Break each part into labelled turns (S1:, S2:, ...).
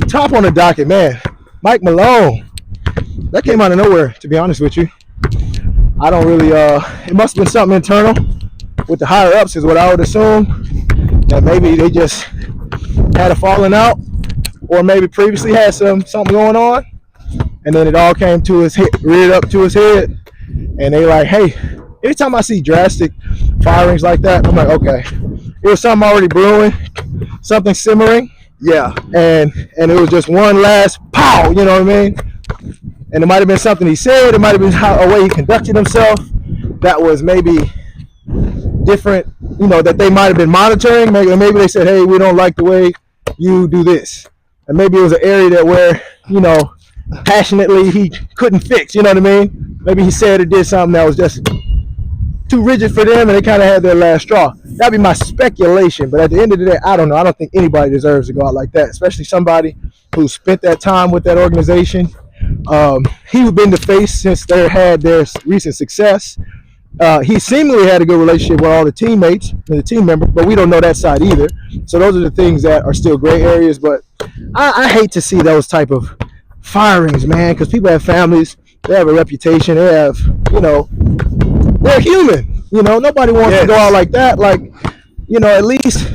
S1: top on the docket, man. Mike Malone. That came out of nowhere, to be honest with you. I don't really, it must have been something internal with the higher ups is what I would assume. That maybe they just had a falling out, or maybe previously had something going on, and then it all came to his head, reared up to his head, and they like, hey, anytime I see drastic firings like that, I'm like, okay, it was something already brewing, something simmering.
S2: Yeah.
S1: And it was just one last pow, you know what I mean? And it might have been something he said, it might have been a way he conducted himself that was maybe different, you know, that they might have been monitoring. Maybe they said, hey, we don't like the way you do this. And maybe it was an area that where, you know, passionately he couldn't fix, you know what I mean? Maybe he said or did something that was just too rigid for them and they kind of had their last straw. That'd be my speculation, but at the end of the day, I don't know. I don't think anybody deserves to go out like that, especially somebody who spent that time with that organization. He's been the face since they had their recent success. He seemingly had a good relationship with all the teammates and the team members, but we don't know that side either. So those are the things that are still gray areas, but I hate to see those type of firings, man, because people have families, they have a reputation, they have, you know, they're human. You know, nobody wants to go out like that. Like, you know, at least,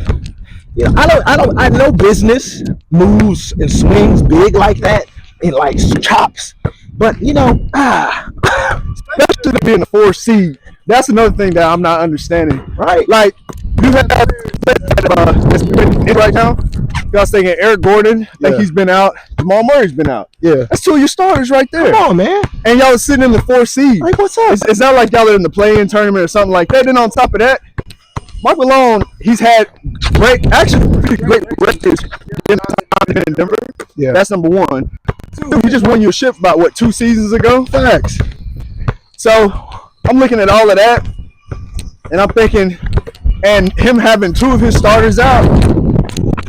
S1: you know, I know business moves and swings big like that and like chops, but you know,
S2: especially being the 4th seed, that's another thing that I'm not understanding.
S1: Right?
S2: Like, you have that's been in right now. I was thinking Eric Gordon, like he's been out. Jamal Murray's been out.
S1: Yeah.
S2: That's 2 of your starters right there.
S1: Come on, man.
S2: And y'all are sitting in the 4th seed.
S1: Like, what's up?
S2: It's not like y'all are in the play-in tournament or something like that. Then on top of that, Mike Malone, he's had pretty great records in Denver.
S1: Yeah.
S2: That's number 1. 2, he just won your ship about, 2 seasons ago?
S1: Facts.
S2: So I'm looking at all of that, and I'm thinking, and him having 2 of his starters out,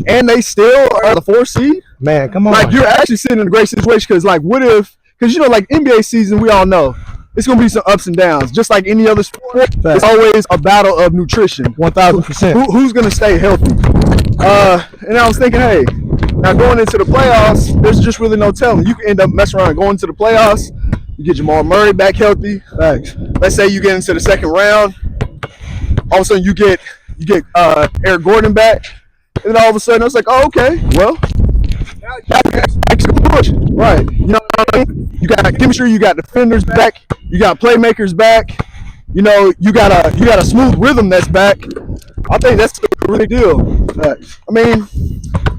S2: and they still are the 4th seed.
S1: Man, come on.
S2: Like, you're actually sitting in a great situation because, like, what if? Because you know, like NBA season, we all know it's gonna be some ups and downs, just like any other sport. It's always a battle of nutrition.
S1: 1,000%.
S2: Who's gonna stay healthy? And I was thinking, hey, now going into the playoffs, there's just really no telling. You can end up messing around going to the playoffs. You get Jamal Murray back healthy.
S1: Facts.
S2: Let's say you get into the second round. All of a sudden, you get Eric Gordon back. And then all of a sudden, it's like, oh, okay, well, right. You know what I mean? You got chemistry, you got defenders back, you got playmakers back. You know, you got a smooth rhythm that's back. I think that's a really deal. I mean,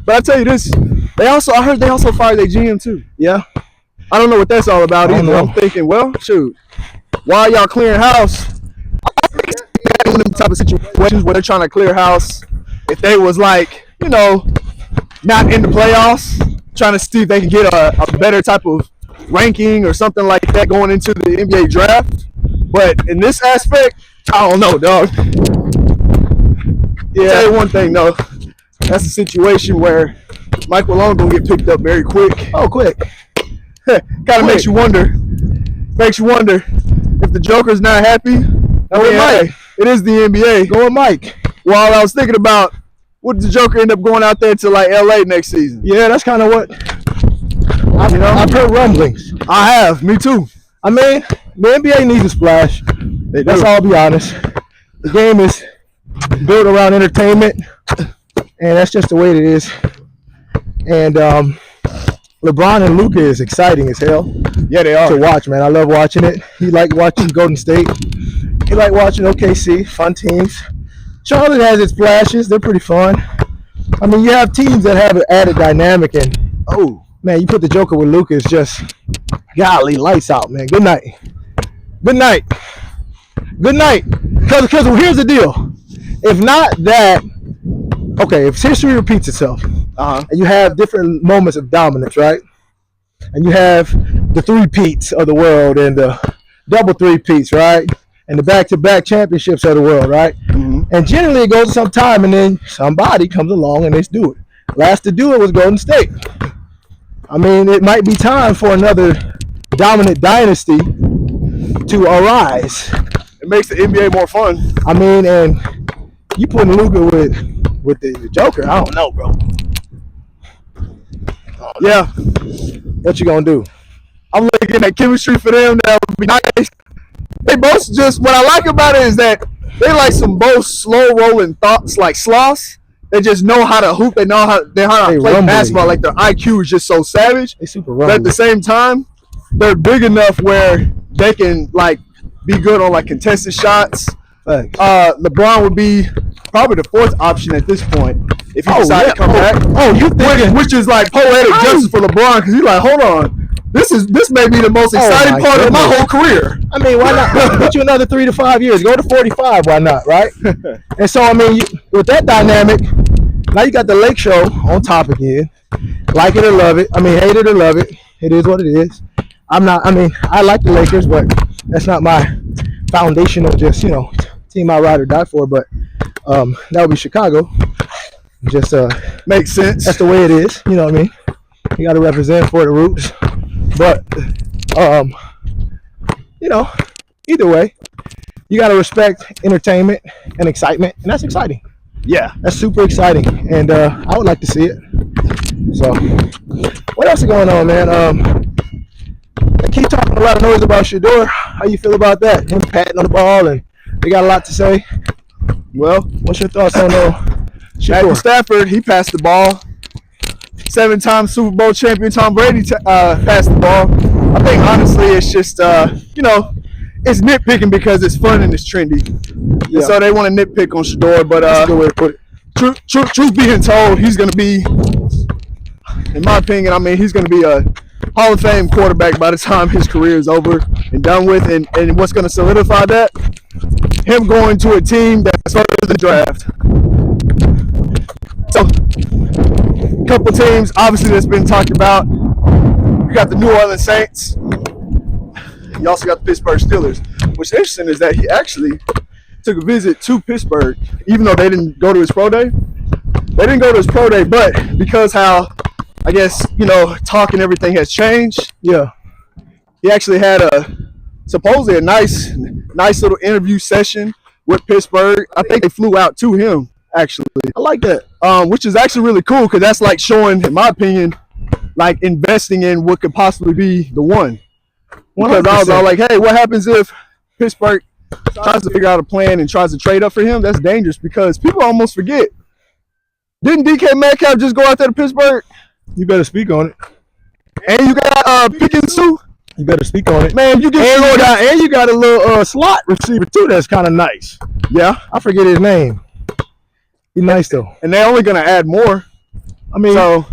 S2: but I tell you this, I heard they also fired their GM too.
S1: Yeah.
S2: I don't know what that's all about either.
S1: know.
S2: I'm thinking, well, shoot, why y'all clearing house? One of them type of situations where they're trying to clear house. If they was like, you know, not in the playoffs, trying to see if they can get a better type of ranking or something like that going into the NBA draft. But in this aspect, I don't know, dog. Yeah. I'll tell you one thing, though. That's a situation where Mike Malone gonna get picked up very quick.
S1: Oh, quick.
S2: Kind of makes you wonder. Makes you wonder if the Joker's not happy. I mean, Mike. It is the NBA.
S1: Go with Mike.
S2: While I was thinking about, would the Joker end up going out there to like LA next season?
S1: Yeah, that's kind of what I've heard rumblings.
S2: I have, me too.
S1: I mean, the NBA needs a splash. Let's all be honest. The game is built around entertainment, and that's just the way it is. And LeBron and Luka is exciting as hell.
S2: Yeah, they are.
S1: To watch, man. I love watching it. He like watching Golden State. He like watching OKC. Fun teams. Charlotte has its flashes. They're pretty fun. I mean, you have teams that have an added dynamic, and oh man, you put the Joker with Luka, it's just golly, lights out, man. Good night. Good night. Good night. Because here's the deal. If not that, okay, if history repeats itself, and you have different moments of dominance, right? And you have the three-peats of the world and the double three-peats, right? And the back-to-back championships of the world, right? Mm-hmm. And generally it goes some time, and then somebody comes along and they do it. Last to do it was Golden State. I mean, it might be time for another dominant dynasty to arise.
S2: It makes the NBA more fun.
S1: I mean, and you putting Luka with the Joker, I don't know, bro.
S2: Yeah,
S1: What you gonna do?
S2: I'm looking at chemistry for them. That would be nice. They both just what I like about it is that they like some both slow rolling thoughts like sloths. They just know how to hoop. They know how to play
S1: rumbly.
S2: basketball. Like their IQ is just so savage.
S1: They super
S2: But at
S1: rumbly.
S2: the same time, they're big enough where they can like be good on like contested shots.
S1: Facts.
S2: LeBron would be probably the fourth option at this point if he decided to come back.
S1: Oh, you thinking?
S2: Which is like poetic justice for LeBron because he's like, hold on, this may be the most exciting
S1: my
S2: part of my
S1: goodness.
S2: whole career.
S1: I mean, why not? Get you another 3 to 5 years. Go to 45. Why not? Right? And so, I mean, with that dynamic, now you got the Lake Show on top again. Like it or love it. I mean, hate it or love it. It is what it is. I like the Lakers, but that's not my foundational, just, team I ride or die for. But that would be Chicago. Just
S2: Makes sense.
S1: that's the way it is. You know what I mean? You got to represent for the roots. But either way, you got to respect entertainment and excitement, and that's exciting.
S2: Yeah.
S1: That's super exciting, and I would like to see it. So, what else is going on, man? They keep talking a lot of noise about Shedeur. How you feel about that? Him patting on the ball, and they got a lot to say.
S2: Well,
S1: What's your thoughts on
S2: Matthew
S1: Shedeur?
S2: Stafford, he passed the ball. 7-time Super Bowl champion Tom Brady passed the ball. I think honestly, it's just it's nitpicking because it's fun and it's trendy.
S1: Yeah.
S2: And so they want to nitpick on Shedeur, but
S1: That's a good way to put it.
S2: truth being told, he's going to be, in my opinion, he's going to be a Hall of Fame quarterback by the time his career is over and done with. And what's going to solidify that? Him going to a team that's further than the draft. So, a couple teams, obviously, that's been talked about. You got the New Orleans Saints. You also got the Pittsburgh Steelers. What's interesting is that he actually took a visit to Pittsburgh, even though they didn't go to his pro day. They didn't go to his pro day, but because how, I guess, talk and everything has changed,
S1: Yeah.
S2: he actually had supposedly a nice little interview session with Pittsburgh. I think they flew out to him, actually.
S1: I like that.
S2: Which is actually really cool because that's like showing, in my opinion, like investing in what could possibly be the one. Because I was all like, hey, what happens if Pittsburgh tries to figure out a plan and tries to trade up for him? That's dangerous because people almost forget. Didn't DK Metcalf just go out there to Pittsburgh?
S1: You better speak on it.
S2: And you got Pickens too?
S1: You better speak on it.
S2: Man, you get
S1: And you got a little slot receiver too that's kind of nice.
S2: Yeah.
S1: I forget his name. He's nice though.
S2: And they're only going to add more.
S1: I mean,
S2: So,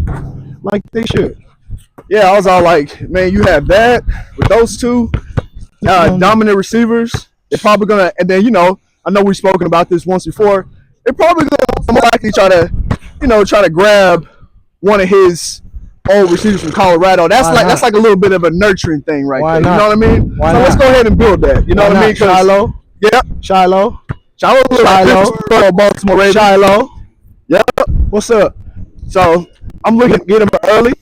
S1: like they should.
S2: yeah, I was all like, man, you have that with those two dominant receivers. They're probably going to, and then, I know we've spoken about this once before. They're probably going to more likely try to grab one of his old receivers from Colorado. That's like a little bit of a nurturing thing right
S1: Why
S2: there.
S1: not?
S2: You know what I mean?
S1: Why
S2: so let's
S1: not?
S2: go ahead and build that. You know what I mean? 'Cause-
S1: Shiloh.
S2: Yeah.
S1: Shiloh.
S2: Shiloh. Baltimore Ravens.
S1: Shiloh.
S2: Yep.
S1: What's up?
S2: So I'm looking,
S1: Get him early.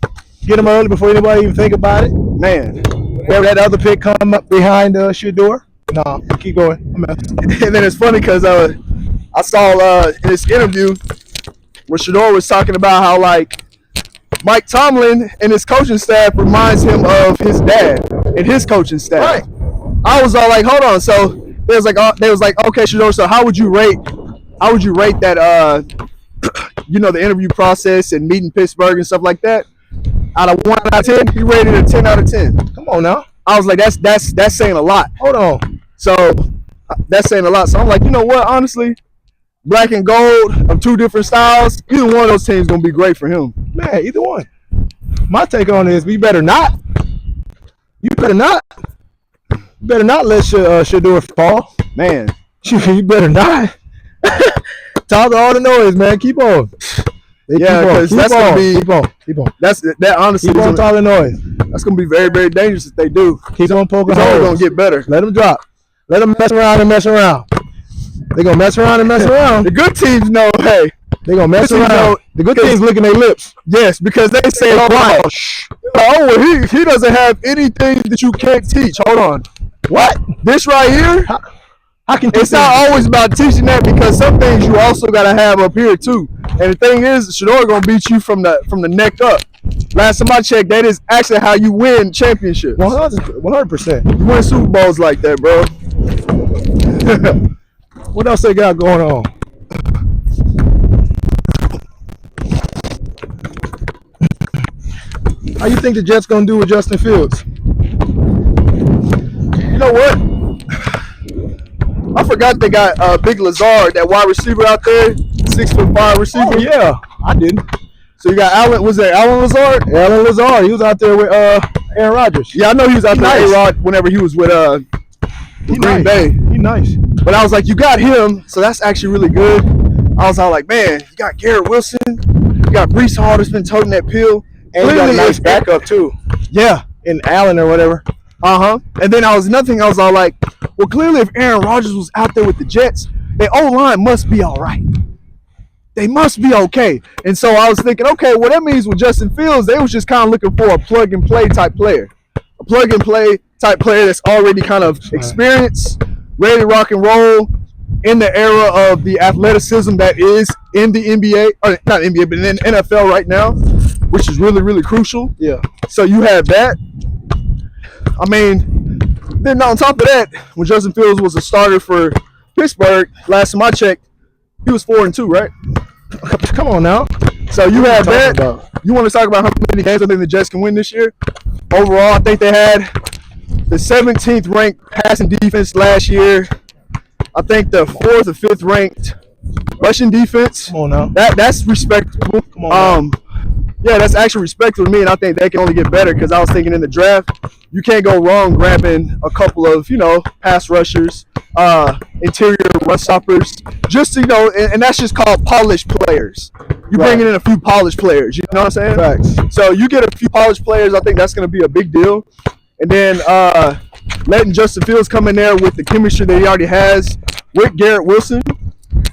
S1: Get him early before anybody even think about it.
S2: man.
S1: Where that other pick come up behind Shedeur. No, keep going.
S2: And then it's funny because I saw in this interview where Shedeur was talking about how like Mike Tomlin and his coaching staff reminds him of his dad and his coaching staff.
S1: Right.
S2: I was all like, hold on. So they was like, okay, Shedeur. So how would you rate that? The interview process and meeting Pittsburgh and stuff like that. Out of 1 out of 10, he rated it a 10 out of 10.
S1: Come on now.
S2: I was like, that's saying a lot.
S1: Hold on.
S2: So that's saying a lot. So I'm like, you know what? Honestly, black and gold of two different styles. Either one of those teams gonna be great for him.
S1: Man, either one. My take on it is we better not. You better not. You better not let Shedeur fall.
S2: Man,
S1: You better not. Talk all the noise, man. Keep on.
S2: Yeah, 'cause that's gonna be-
S1: Keep on.
S2: that honestly
S1: Keep on talking noise.
S2: that's gonna be very, very dangerous if they do.
S1: Keep on poking
S2: It's only gonna
S1: holes.
S2: get better.
S1: Let them drop. Let them mess around and mess around. They're going to mess around and mess around.
S2: The good teams know, hey,
S1: They're going to mess
S2: Good teams
S1: around.
S2: know-
S1: The good teams licking their lips.
S2: yes, because they say, oh,
S1: quiet.
S2: well, he doesn't have anything that you can't teach. Hold on.
S1: What?
S2: This right here,
S1: How can
S2: it's not always about teaching that because some things you also gotta have up here too. And the thing is, Shedeur gonna beat you from the neck up. Last time I checked, that is actually how you win championships.
S1: 100%.
S2: You win Super Bowls like that, bro.
S1: What else they got going on? How you think the Jets gonna do with Justin Fields?
S2: You know what? I forgot they got Big Lazard, that wide receiver out there, 6'5" receiver.
S1: Oh yeah, I didn't.
S2: So you got Allen. Was that Allen Lazard?
S1: Alan Lazard, he was out there with Aaron Rodgers.
S2: Yeah, I know he was out there
S1: Nice.
S2: with A-Rod whenever he was with
S1: He
S2: Green
S1: nice.
S2: Bay.
S1: He nice.
S2: But I was like, you got him, so that's actually really good. I was all like, man, you got Garrett Wilson, you got Breece Hall that's been toting that pill.
S1: And he got a
S2: Clearly,
S1: nice
S2: if-
S1: backup too,
S2: Yeah.
S1: in Allen or whatever.
S2: And then I was all like, well, clearly if Aaron Rodgers was out there with the Jets, their O-line must be all right. They must be okay. And so I was thinking, okay, well, that means with Justin Fields, they was just kind of looking for a plug-and-play type player. A plug-and-play type player that's already kind of experienced, ready to rock and roll in the era of the athleticism that is in the NBA, or not NBA, but in the NFL right now, which is really, really crucial.
S1: Yeah.
S2: So you have that. I mean, then on top of that, when Justin Fields was a starter for Pittsburgh, last time I checked, he was 4-2, right?
S1: Come on now.
S2: So you have
S1: What are you
S2: that.
S1: talking about?
S2: You want to talk about how many games I think the Jets can win this year? Overall, I think they had the 17th ranked passing defense last year. I think the 4th or 5th ranked rushing defense.
S1: Come on now.
S2: That's respectable.
S1: Come on
S2: Yeah, that's actually respectable to me, and I think they can only get better because I was thinking in the draft, you can't go wrong grabbing a couple of, pass rushers, interior run stoppers, just, and that's just called polished players. You're
S1: Right.
S2: bringing in a few polished players, you know what I'm saying?
S1: Facts.
S2: So you get a few polished players, I think that's going to be a big deal. And then letting Justin Fields come in there with the chemistry that he already has with Garrett Wilson,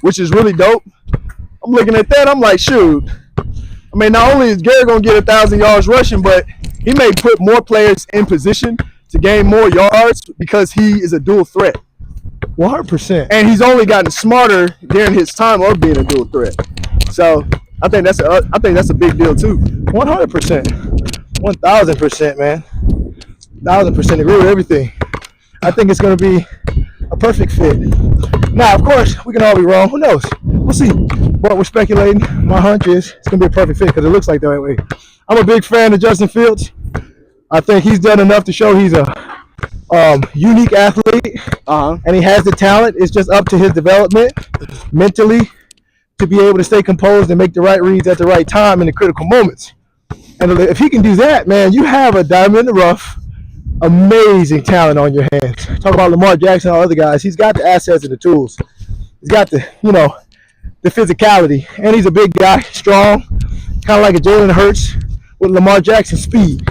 S2: which is really dope. I'm looking at that, I'm like, shoot. I mean, not only is Garrett going to get 1,000 yards rushing, but he may put more players in position to gain more yards because he is a dual threat.
S1: 100%.
S2: And he's only gotten smarter during his time of being a dual threat. So I think that's a big deal too.
S1: 100%. 1,000%, man. 1,000% agree with everything. I think it's going to be a perfect fit. Now, of course, we can all be wrong. Who knows? We'll see. But we're speculating. My hunch is it's going to be a perfect fit because it looks like that way. I'm a big fan of Justin Fields. I think he's done enough to show he's a unique athlete, and he has the talent. It's just up to his development mentally to be able to stay composed and make the right reads at the right time in the critical moments. And if he can do that, man, you have a diamond in the rough, amazing talent on your hands. Talk about Lamar Jackson and all other guys. He's got the assets and the tools. He's got the, the physicality. And he's a big guy, strong, kind of like a Jalen Hurts with Lamar Jackson speed.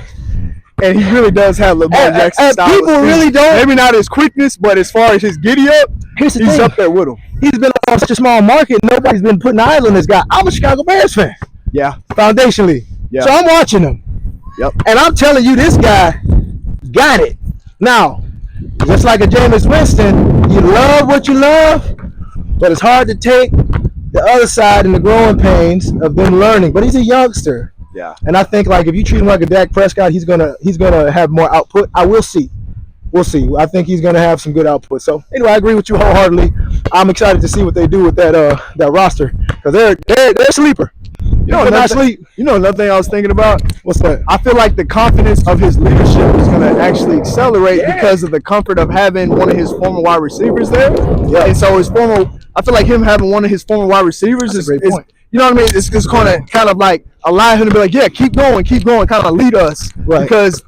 S2: And he really does have Lamar Jackson style.
S1: People
S2: of speed.
S1: really don't.
S2: Maybe not his quickness, but as far as his giddy up,
S1: Here's the
S2: he's
S1: thing.
S2: up there with him.
S1: He's been on such a small market, nobody's been putting eyes on this guy. I'm a Chicago Bears fan,
S2: Yeah.
S1: foundationally.
S2: Yeah.
S1: So I'm watching him.
S2: Yep.
S1: And I'm telling you, this guy got it. Now, just like a Jameis Winston, you love what you love, but it's hard to take the other side and the growing pains of them learning. But he's a youngster.
S2: Yeah.
S1: And I think if you treat him like a Dak Prescott, he's gonna have more output. We'll see. I think he's gonna have some good output. So anyway, I agree with you wholeheartedly. I'm excited to see what they do with that roster because they're a sleeper. You know, not sleep.
S2: Another thing I was thinking about?
S1: What's that?
S2: I feel like the confidence of his leadership is going to actually accelerate because of the comfort of having one of his former wide receivers there.
S1: Yeah.
S2: And so I feel like him having one of his former wide receivers
S1: That's a
S2: is
S1: great point.
S2: you know what I mean? It's just going to kind of like allow him to be like, yeah, keep going, kind of lead us.
S1: Right.
S2: Because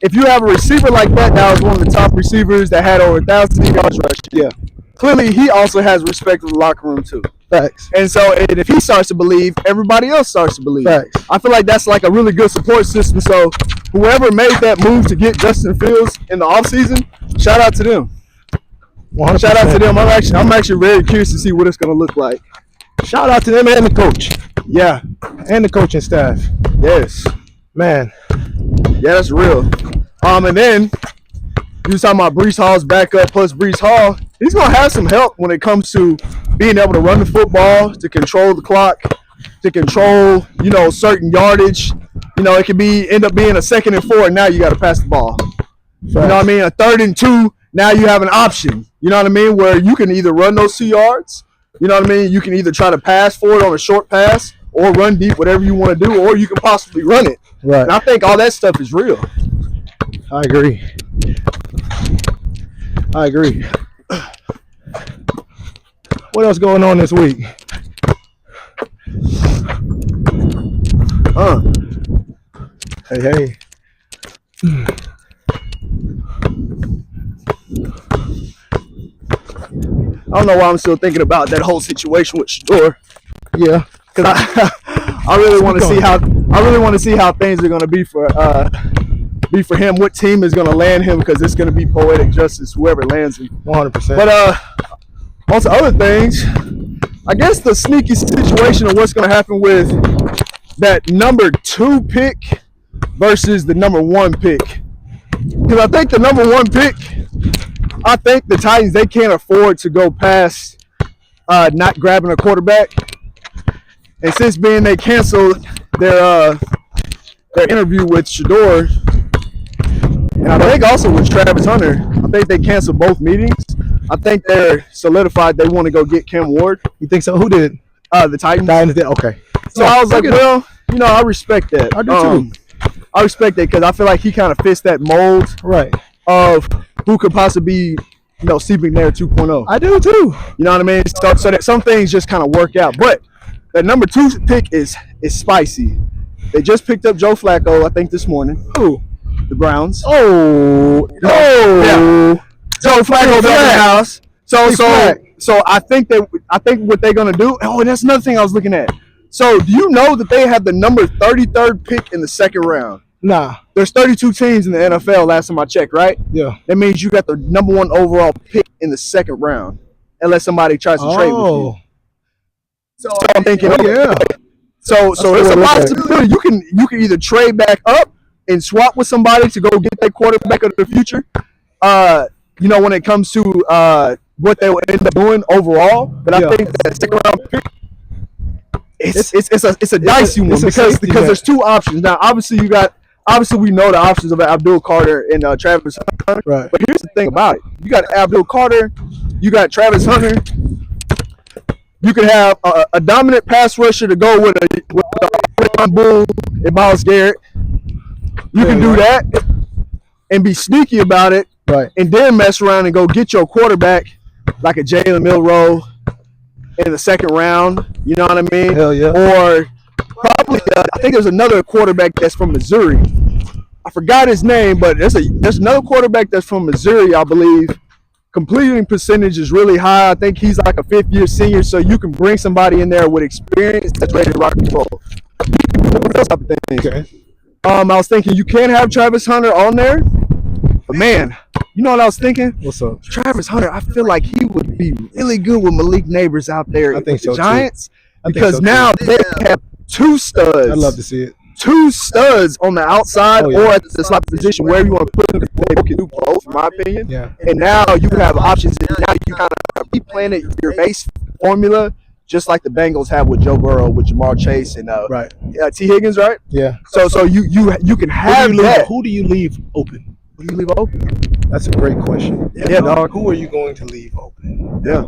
S2: if you have a receiver like that was one of the top receivers that had over 1,000 yards rushing.
S1: Yeah.
S2: Clearly, he also has respect of the locker room too.
S1: Facts.
S2: And so if he starts to believe, everybody else starts to believe.
S1: Facts.
S2: I feel like that's like a really good support system. So whoever made that move to get Justin Fields in the offseason, shout out to them.
S1: 100%.
S2: Shout out to them. I'm actually very curious to see what it's going to look like.
S1: Shout out to them and the coach
S2: Yeah.
S1: and the coaching staff.
S2: Yes.
S1: Man,
S2: Yeah, that's real. And then you was talking about Breece Hall's backup plus Breece Hall. He's going to have some help when it comes to being able to run the football, to control the clock, to control, certain yardage. You know, it could be end up being a 2nd and 4, and now you got to pass the ball. You know what I mean? A 3rd and 2, now you have an option. You know what I mean? Where you can either run those 2 yards. You know what I mean? You can either try to pass forward on a short pass or run deep, whatever you want to do, or you can possibly run it.
S1: Right.
S2: And I think all that stuff is real.
S1: I agree. What else going on this week? Hey.
S2: I don't know why I'm still thinking about that whole situation with Shador.
S1: Yeah.
S2: Because I really want to see how things are going to be for him. What team is going to land him? Because it's going to be poetic justice whoever lands him.
S1: 100%.
S2: But on to other things, I guess the sneaky situation of what's going to happen with that number 2 pick versus the number 1 pick. Because I think the number 1 pick, I think the Titans, they can't afford to go past not grabbing a quarterback. And since being they canceled their interview with Shador, and I think also with Travis Hunter, I think they canceled both meetings. I think they're solidified they want to go get Cam Ward.
S1: You think so? Who did?
S2: The Titans.
S1: Okay.
S2: So I was like, well, you know, I respect that.
S1: I do too.
S2: I respect that because I feel like he kind of fits that mold
S1: Right.
S2: of who could possibly be, you know, Steve McNair 2.0.
S1: I do too.
S2: You know what I mean? So that some things just kind of work out. But the number 2 pick is spicy. They just picked up Joe Flacco, I think, this morning.
S1: Who?
S2: The Browns.
S1: Oh.
S2: Yeah. Joe Flacco back in the house. So I think what they're gonna do. Oh, and that's another thing I was looking at. So do you know that they have the number 33rd pick in the 2nd round?
S1: Nah.
S2: There's 32 teams in the NFL last time I checked, right?
S1: Yeah.
S2: That means you got the number 1 overall pick in the 2nd round, unless somebody tries to trade with you. So I'm thinking, So it's a possibility you can either trade back up and swap with somebody to go get that quarterback of the future. You know, when it comes to what they will end up doing overall, but I think that 2nd round pick, it's a dicey one because there's 2 options. Now, obviously we know the options of Abdul Carter and Travis Hunter.
S1: Right.
S2: But here's the thing about it: you got Abdul Carter, you got Travis Hunter. You can have a dominant pass rusher to go with a Bull and Myles Garrett. You can do that and be sneaky about it,
S1: right? And
S2: then mess around and go get your quarterback like a Jalen Milroe in the 2nd round. You know what I mean?
S1: Hell yeah.
S2: Or probably I think there's another quarterback that's from Missouri. I forgot his name, but there's another quarterback that's from Missouri, I believe. Completing percentage is really high. I think he's like a 5th-year senior, so you can bring somebody in there with experience that's ready to rock and roll. Those type of things.
S1: Okay.
S2: I was thinking you can have Travis Hunter on there, but man, you know what I was thinking?
S1: What's up?
S2: Travis Hunter, I feel like he would be really good with Malik Neighbors out there
S1: I think
S2: with the
S1: so
S2: Giants
S1: too.
S2: because now they have 2 studs.
S1: I'd love to see it.
S2: 2 studs on the outside
S1: yeah.
S2: or at the slot position, wherever you want to put them. They can do both, in my opinion.
S1: Yeah.
S2: And now you have options. And now you kind of replanted your base formula, just like the Bengals have with Joe Burrow, with Jamar Chase, and
S1: right.
S2: T. Higgins, right?
S1: Yeah.
S2: So you can have that.
S1: Who do you leave open?
S2: Who do you leave open?
S1: That's a great question.
S2: Yeah, dog.
S1: Who are you going to leave open?
S2: Yeah.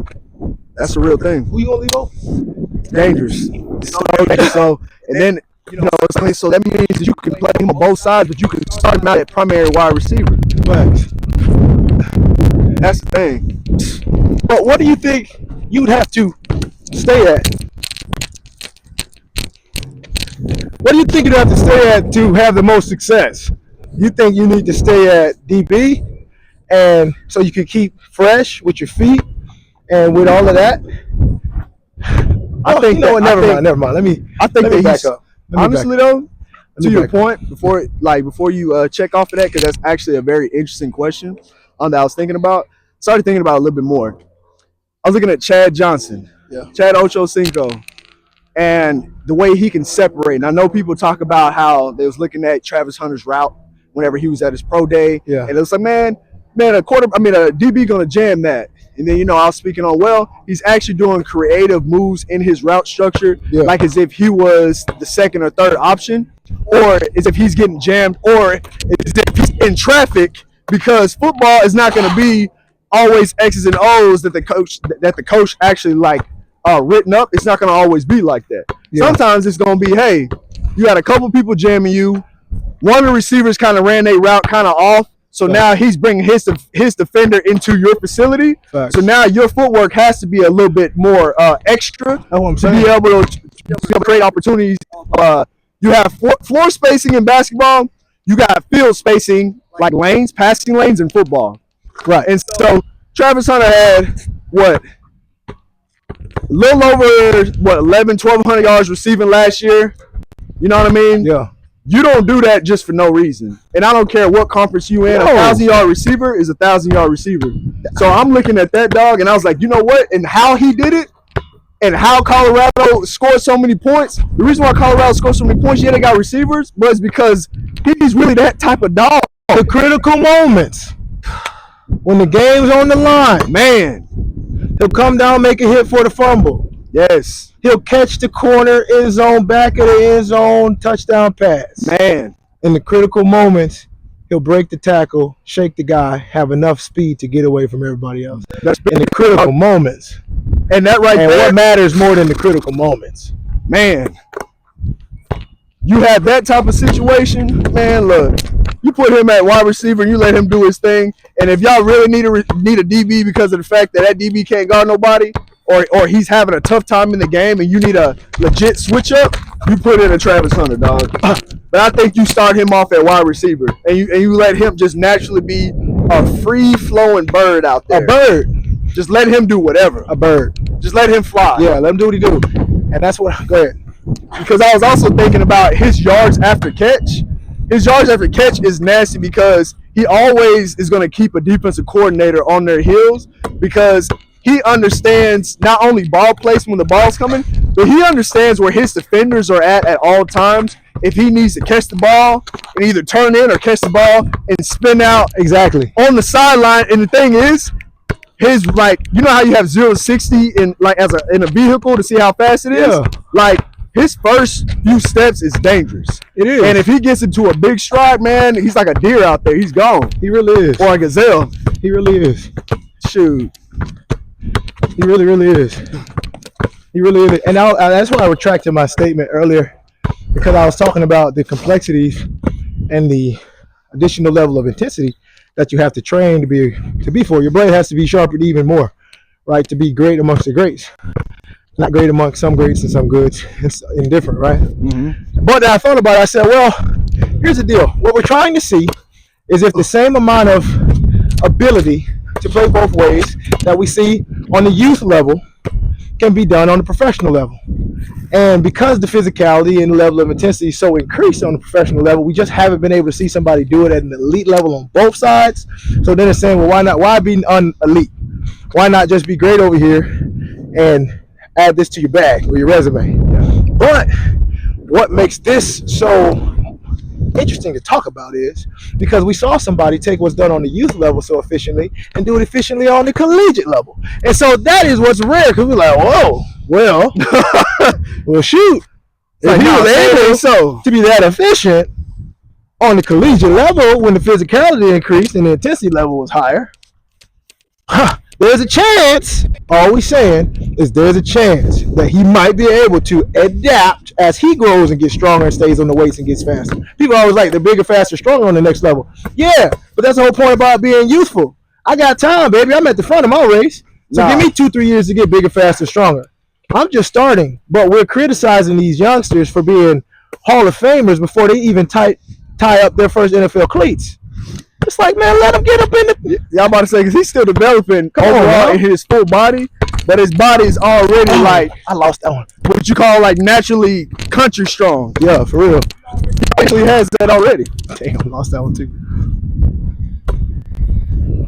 S2: That's the real thing.
S1: Who you gonna leave open?
S2: It's dangerous. It's so dangerous. So, and then, you know, so that means that you can play him on both sides, but you can start him out at primary wide receiver.
S1: Facts.
S2: That's the thing.
S1: But what do you think you'd have to stay at? What do you think you'd have to stay at to have the most success? You think you need to stay at DB, and so you can keep fresh with your feet and with all of that?
S2: I think.
S1: You know what? Never mind. Let me back up.
S2: Honestly, though, to your point, before you check off of that, because that's actually a very interesting question that I was thinking about. Started thinking about it a little bit more. I was looking at Chad Johnson, Chad Ochocinco, and the way he can separate. And I know people talk about how they was looking at Travis Hunter's route whenever he was at his pro day, and it was like, man, a DB gonna jam that. And then, you know, I was speaking on, he's actually doing creative moves in his route structure, like as if he was the 2nd or 3rd option. or is if he's getting jammed, or is if he's in traffic, because football is not going to be always X's and O's that the coach actually like written up. It's not going to always be like that. Yeah. Sometimes it's going to be, hey, you got a couple people jamming you. One of the receivers kind of ran their route kind of off. So now he's bringing his defender into your facility. Facts. So now your footwork has to be a little bit more extra to be able to create opportunities. You have floor spacing in basketball. You got field spacing like lanes, passing lanes in football. Right. And so Travis Hunter had a little over 1,100 yards receiving last year. You know what I mean? Yeah. You don't do that just for no reason. And I don't care what conference you in. A 1,000-yard receiver is a 1,000-yard receiver. So I'm looking at that dog, and I was like, you know what? And how he did it, and how Colorado scored so many points. The reason why Colorado scored so many points, yeah, they got receivers, was because he's really that type of dog.
S1: The critical moments, when the game's on the line,
S2: man,
S1: he'll come down, make a hit for the fumble.
S2: Yes.
S1: He'll catch the corner, end zone, back of the end zone, touchdown pass.
S2: Man.
S1: In the critical moments, he'll break the tackle, shake the guy, have enough speed to get away from everybody else. That's in the critical moments.
S2: And that right there.
S1: What matters more than the critical moments?
S2: Man. You have that type of situation, man, look. You put him at wide receiver and you let him do his thing. And if y'all really need a DB because of the fact that DB can't guard nobody, or he's having a tough time in the game and you need a legit switch up, you put in a Travis Hunter, dog. But I think you start him off at wide receiver and you let him just naturally be a free-flowing bird out there.
S1: A bird.
S2: Just let him do whatever.
S1: A bird.
S2: Just let him fly.
S1: Yeah, let him do what he do. And that's what – go ahead.
S2: Because I was also thinking about his yards after catch. His yards after catch is nasty because he always is going to keep a defensive coordinator on their heels because he understands not only ball placement when the ball's coming, but he understands where his defenders are at all times. If he needs to catch the ball and either turn in or catch the ball and spin out
S1: exactly
S2: on the sideline. And the thing is, his you know how you have 0 to 60 in a vehicle to see how fast it is? Yeah. His first few steps is dangerous.
S1: It is.
S2: And if he gets into a big stride, man, he's like a deer out there. He's gone.
S1: He really is.
S2: Or a gazelle.
S1: He really is.
S2: Shoot.
S1: He really, really is. He really is. And that's why I retracted my statement earlier, because I was talking about the complexities and the additional level of intensity that you have to train to be for. Your blade has to be sharpened even more, right, to be great amongst the greats. Not great amongst some greats and some goods. It's indifferent, right? Mm-hmm. But I thought about it. I said, well, here's the deal. What we're trying to see is if the same amount of ability to play both ways that we see on the youth level can be done on the professional level. And because the physicality and the level of intensity is so increased on the professional level, we just haven't been able to see somebody do it at an elite level on both sides. So then it's saying, well, why not? Why be elite? Why not just be great over here and add this to your bag or your resume? But what makes this so interesting to talk about is because we saw somebody take what's done on the youth level so efficiently and do it efficiently on the collegiate level. And so that is what's rare, because we're like, whoa, well, well, shoot. If he was able to be that efficient on the collegiate level when the physicality increased and the intensity level was higher, there's a chance, all we're saying is there's a chance that he might be able to adapt as he grows and gets stronger and stays on the weights and gets faster. People always like the bigger, faster, stronger on the next level. Yeah, but that's the whole point about being youthful. I got time, baby. I'm at the front of my race. So give me 2-3 years to get bigger, faster, stronger. I'm just starting, but we're criticizing these youngsters for being Hall of Famers before they even tie up their first NFL cleats. It's like, man, let him get up in the...
S2: Yeah, I'm about to say, because he's still developing overall in his full body, but his body is already
S1: I lost that one.
S2: What you call naturally country strong.
S1: Yeah, for real.
S2: He actually has that already.
S1: Damn, I lost that one too.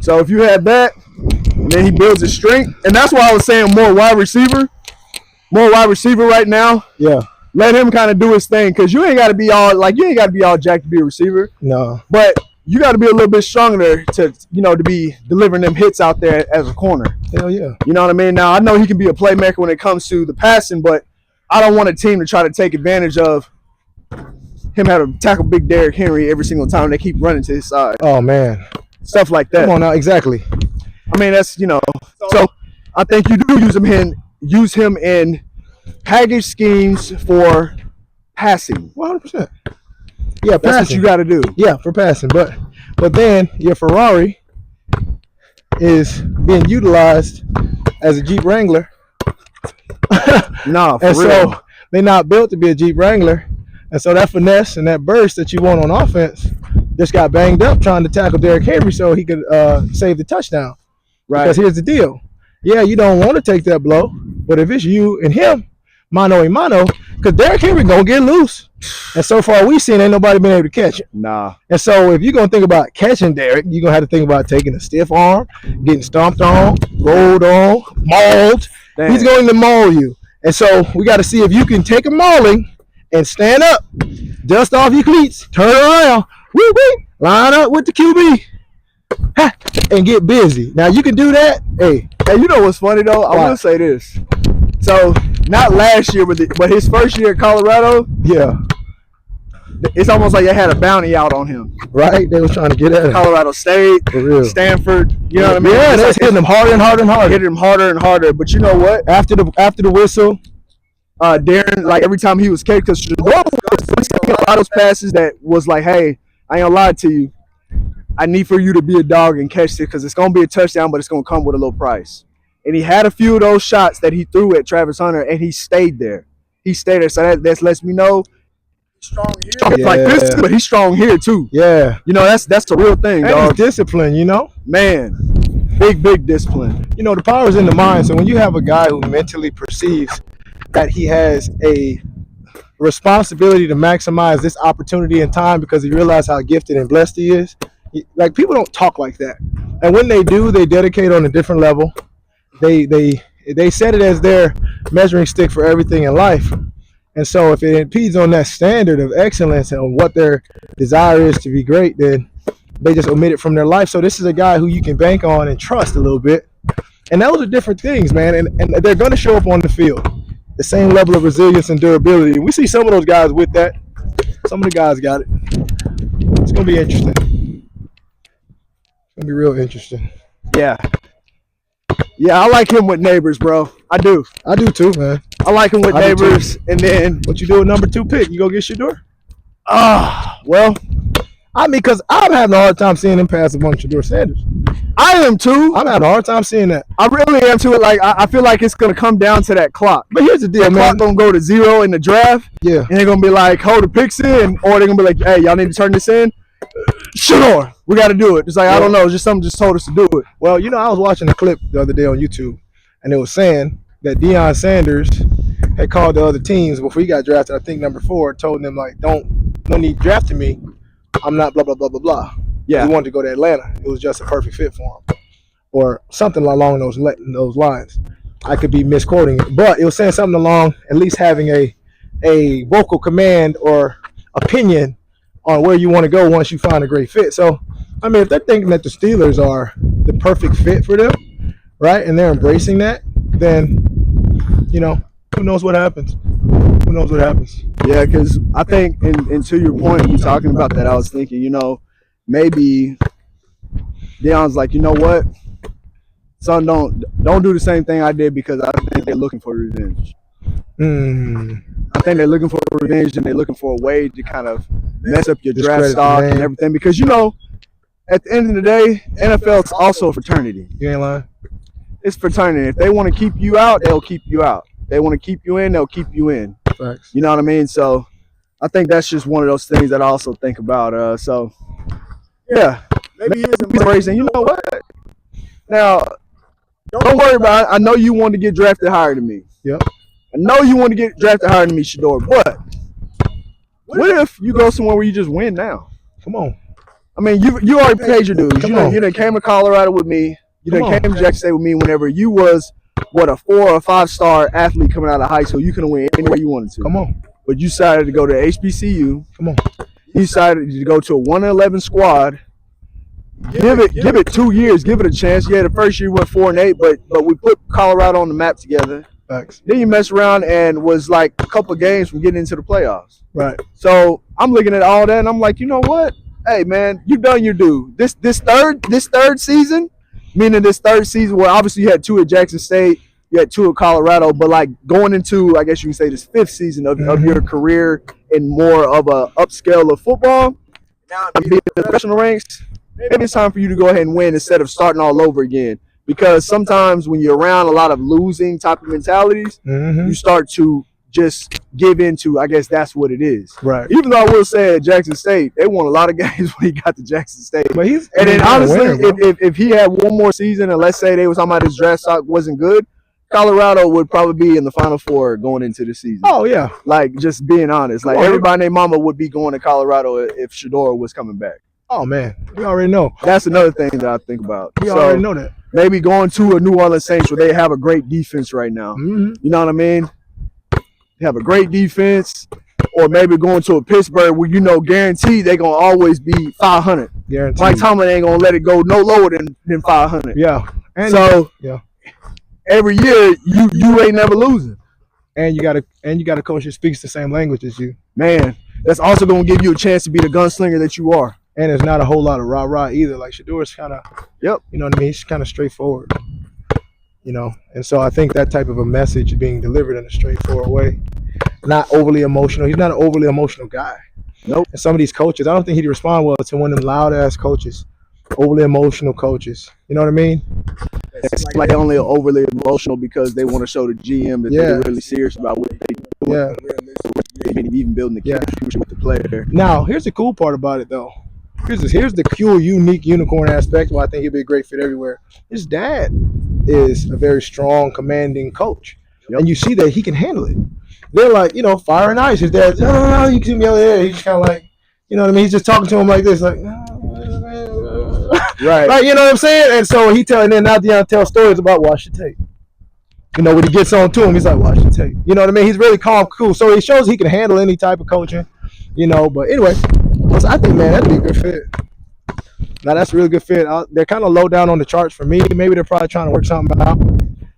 S2: So if you have that, and then he builds his strength, and that's why I was saying more wide receiver right now.
S1: Yeah.
S2: Let him kind of do his thing, because you ain't got to be all jacked to be a receiver.
S1: No.
S2: But you got to be a little bit stronger to be delivering them hits out there as a corner.
S1: Hell yeah.
S2: You know what I mean? Now, I know he can be a playmaker when it comes to the passing, but I don't want a team to try to take advantage of him having to tackle big Derrick Henry every single time they keep running to his side.
S1: Oh man,
S2: Stuff like that.
S1: come on now, exactly.
S2: I mean, that's So I think you do use him in package schemes for passing.
S1: 100%. Yeah,
S2: That's what you got to do.
S1: Yeah, for passing. But then your Ferrari is being utilized as a Jeep Wrangler.
S2: Nah, for
S1: And
S2: real.
S1: so they're not built to be a Jeep Wrangler. And so that finesse and that burst that you want on offense just got banged up trying to tackle Derrick Henry so he could save the touchdown.
S2: Right.
S1: Because here's the deal. Yeah, you don't want to take that blow, but if it's you and him, mano a mano, because Derrick Henry gonna get loose. And so far we've seen ain't nobody been able to catch him.
S2: Nah.
S1: And so if you're gonna think about catching Derrick, you're gonna have to think about taking a stiff arm, getting stomped on, rolled on, mauled.
S2: Damn.
S1: He's going to maul you. And so we got to see if you can take a mauling and stand up, dust off your cleats, turn around, woo woo, line up with the QB, and get busy. Now you can do that. Hey,
S2: you know what's funny though? I
S1: What?
S2: will say this. So not last year, but his first year at Colorado,
S1: yeah,
S2: it's almost like they had a bounty out on him.
S1: right. They was trying to get at him.
S2: Colorado State,
S1: For real.
S2: Stanford. You know what I mean?
S1: Yeah,
S2: It's
S1: they
S2: like
S1: was hitting him harder and harder and harder.
S2: hitting him harder and harder. But you know what?
S1: After the whistle,
S2: Darren, like every time he was kicked, because Shador was taking a lot of those passes that was like, hey, I ain't gonna lie to you. I need for you to be a dog and catch it because it's gonna be a touchdown, but it's gonna come with a little price. And he had a few of those shots that he threw at Travis Hunter, and he stayed there. So that lets me know he's strong here, like this, but he's strong here too.
S1: yeah,
S2: You know, that's the real thing,
S1: and
S2: dog.
S1: he's disciplined. You know.
S2: Man, big discipline.
S1: You know, the power is in the mind. So when you have a guy who mentally perceives that he has a responsibility to maximize this opportunity and time because he realizes how gifted and blessed he is, like people don't talk like that. And when they do, they dedicate on a different level. They set it as their measuring stick for everything in life. And so if it impedes on that standard of excellence and what their desire is to be great, then they just omit it from their life. So this is a guy who you can bank on and trust a little bit. And those are different things, man. And they're going to show up on the field. The same level of resilience and durability. We see some of those guys with that. Some of the guys got it. It's going to be interesting. It's going to be real interesting.
S2: Yeah, I like him with Neighbors, bro. I do.
S1: I do too, man.
S2: I like him with
S1: I do too.
S2: Neighbors, and then
S1: What you do with number 2 pick? You go get Shador?
S2: well,
S1: I mean, because I'm having a hard time seeing him pass among Shador Sanders.
S2: I am too.
S1: I'm having a hard time seeing that.
S2: I really am too. Like I feel like it's gonna come down to that clock.
S1: But here's the deal,
S2: That
S1: man.
S2: clock gonna go to 0 in the draft,
S1: Yeah.
S2: and they're gonna be like, hold the picks in, or they're gonna be like, hey, y'all need to turn this in. Sure, we got to do it. It's like I don't know, it's just something just told us to do it.
S1: Well, you know, I was watching a clip the other day on YouTube, and it was saying that Deion Sanders had called the other teams before he got drafted. I think number 4, told them like, no need drafting me. I'm not blah blah blah blah blah.
S2: Yeah,
S1: He wanted to go to Atlanta. It was just a perfect fit for him, or something along those lines. I could be misquoting it, but it was saying something along at least having a vocal command or opinion on where you want to go once you find a great fit. So, I mean, if they're thinking that the Steelers are the perfect fit for them, right, and they're embracing that, then, you know, who knows what happens? Who knows what happens?
S2: yeah, because I think, and to your point, you talking about that, I was thinking, you know, maybe Deion's like, you know what, son, don't do the same thing I did because I think they're looking for revenge. I think they're looking for revenge, and they're looking for a way to kind of mess up your draft
S1: Discredit the
S2: stock and
S1: name.
S2: everything. Because, you know, at the end of the day, NFL is also a fraternity.
S1: You ain't lying.
S2: It's fraternity. If they want to keep you out, they'll keep you out. They want to keep you in, they'll keep you in.
S1: Facts.
S2: You know what I mean? So I think that's just one of those things that I also think about. So, yeah, maybe he's embracing. You know what? Now, don't worry about it. I know you want to get drafted higher than me.
S1: Yep.
S2: I know you want to get drafted higher than me, Shador. But what if you go somewhere where you just win now?
S1: Come on.
S2: I mean, you already paid your dues.
S1: Come
S2: You
S1: on.
S2: done came to Colorado with me. You
S1: Come
S2: done
S1: on.
S2: came to Jackson State with me whenever you was, a 4 or 5 star athlete coming out of high school. You could have win anywhere you wanted to.
S1: Come on.
S2: But you decided to go to HBCU.
S1: Come on.
S2: You decided to go to a 1-11 squad. Give it 2 years. Give it a chance. Yeah, the first year we went 4-8, but we put Colorado on the map together.
S1: Facts.
S2: Then you mess around and was like a couple games from getting into the playoffs.
S1: Right.
S2: So I'm looking at all that and I'm like, you know what? Hey man, you done your due. This third season, meaning this third season where obviously you had 2 at Jackson State, you had 2 at Colorado, but like going into, I guess you can say, this 5th season of your career in more of a upscale of football. Now being in the professional ranks, maybe it's time for you to go ahead and win instead of starting all over again. Because sometimes when you're around a lot of losing type of mentalities, you start to just give into, I guess that's what it is.
S1: Right.
S2: Even though I will say at Jackson State, they won a lot of games when he got to Jackson State.
S1: But
S2: and then honestly, if he had one more season, and let's say they was talking about his draft stock wasn't good, Colorado would probably be in the Final Four going into the season.
S1: Oh yeah.
S2: Like just being honest, like everybody and their mama would be going to Colorado if Shedeur was coming back.
S1: Oh man, we already know.
S2: That's another thing that I think about.
S1: We already know that.
S2: Maybe going to a New Orleans Saints where they have a great defense right now.
S1: Mm-hmm.
S2: You know what I mean? They have a great defense. Or maybe going to a Pittsburgh where you know guaranteed they're going to always be 500.
S1: Guaranteed.
S2: Mike Tomlin ain't going to let it go no lower than 500.
S1: Yeah. And
S2: so every year you ain't never losing.
S1: And you got a coach that speaks the same language as you.
S2: Man, that's also going to give you a chance to be the gunslinger that you are.
S1: And there's not a whole lot of rah-rah either. Like Shedeur's kind of, you know what I mean? He's kind of straightforward, you know? And so I think that type of a message being delivered in a straightforward way, not overly emotional. He's not an overly emotional guy.
S2: Nope.
S1: And some of these coaches, I don't think he'd respond well to one of them loud-ass coaches, overly emotional coaches. You know what I mean?
S2: It's like only overly emotional because they want to show the GM that they're really serious about what they do.
S1: Yeah.
S2: Even building the chemistry with the player.
S1: Now, here's the cool part about it, though. Here's the cool, unique unicorn aspect why I think he'd be a great fit everywhere. His dad is a very strong, commanding coach. And you see that he can handle it. They're like, you know, fire and ice. His dad, no, you can see me over there. He's kind of like, you know what I mean? He's just talking to him like this, like,
S2: right.
S1: Like, you know what I'm saying? And so and then now Deion tells stories about watch the tape. You know, when he gets on to him, he's like, watch the tape. You know what I mean? He's really calm, cool. So he shows he can handle any type of coaching, you know. But anyway, I think, man, that'd be a good fit. Now, that's a really good fit. They're kind of low down on the charts for me. Maybe they're probably trying to work something out.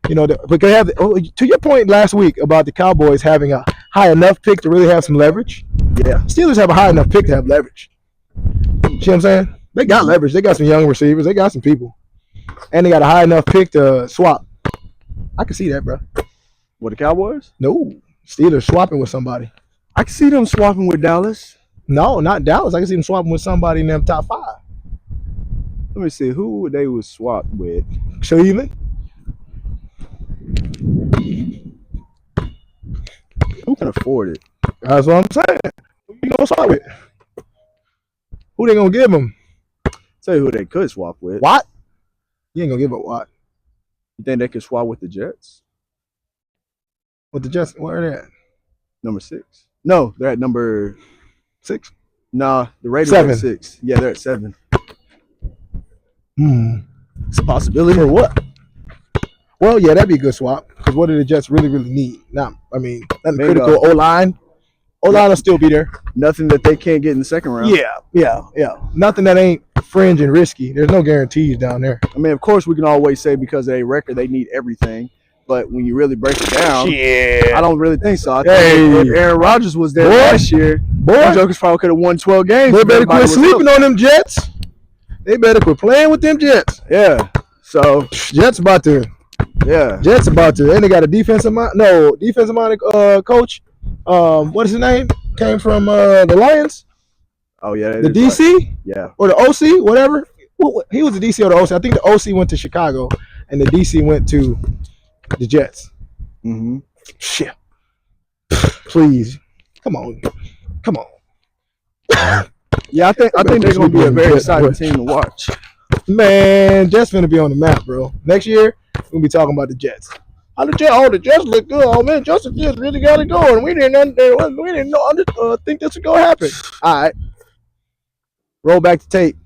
S1: You know, but they have, to your point last week about the Cowboys having a high enough pick to really have some leverage.
S2: Yeah.
S1: Steelers have a high enough pick to have leverage. See what I'm saying? They got leverage. They got some young receivers. They got some people. And they got a high enough pick to swap. I can see that, bro.
S2: What, the Cowboys?
S1: No. Steelers swapping with somebody.
S2: I can see them swapping with Dallas.
S1: No, not Dallas. I can see them swapping with somebody in them top 5.
S2: Let me see. Who they would swap with?
S1: Cleveland.
S2: Who can afford it?
S1: That's what I'm saying. Who you gonna swap with? Who they gonna give them?
S2: Tell you who they could swap with.
S1: Watt? You ain't gonna give up Watt.
S2: You think they could swap with the Jets?
S1: With the Jets, where are they at?
S2: Number 6. No, they're at number
S1: 6.
S2: Nah, the Raiders
S1: 7.
S2: are at 6. Yeah, they're at 7.
S1: It's a possibility. For what? Well, yeah, that'd be a good swap. Because what do the Jets really need? Nothing critical. O-line. O-line will still be there.
S2: Nothing that they can't get in the second round.
S1: Yeah. Nothing that ain't fringe and risky. There's no guarantees down there.
S2: I mean, of course, we can always say because of a record, they need everything. But when you really break it down, I don't really think so. I think if Aaron Rodgers was there last year, the Jokers probably could have won 12 games.
S1: They better quit sleeping on them Jets. They better quit playing with them Jets.
S2: Yeah. So
S1: Jets about to. And they got a defensive minded coach. What is his name? Came from the Lions.
S2: Oh yeah.
S1: The DC.
S2: Right. Yeah.
S1: Or the OC, whatever. He was the DC or the OC. I think the OC went to Chicago, and the DC went to the Jets.
S2: Mm-hmm.
S1: Shit. Please. Come on.
S2: Yeah, I think they're gonna be a very exciting team to watch.
S1: Man, Jets finna be on the map, bro. Next year, we're gonna be talking about the Jets. The Jets look good. Oh man, Justin Fields really got it going. We didn't think this would go happen. All right, roll back the tape.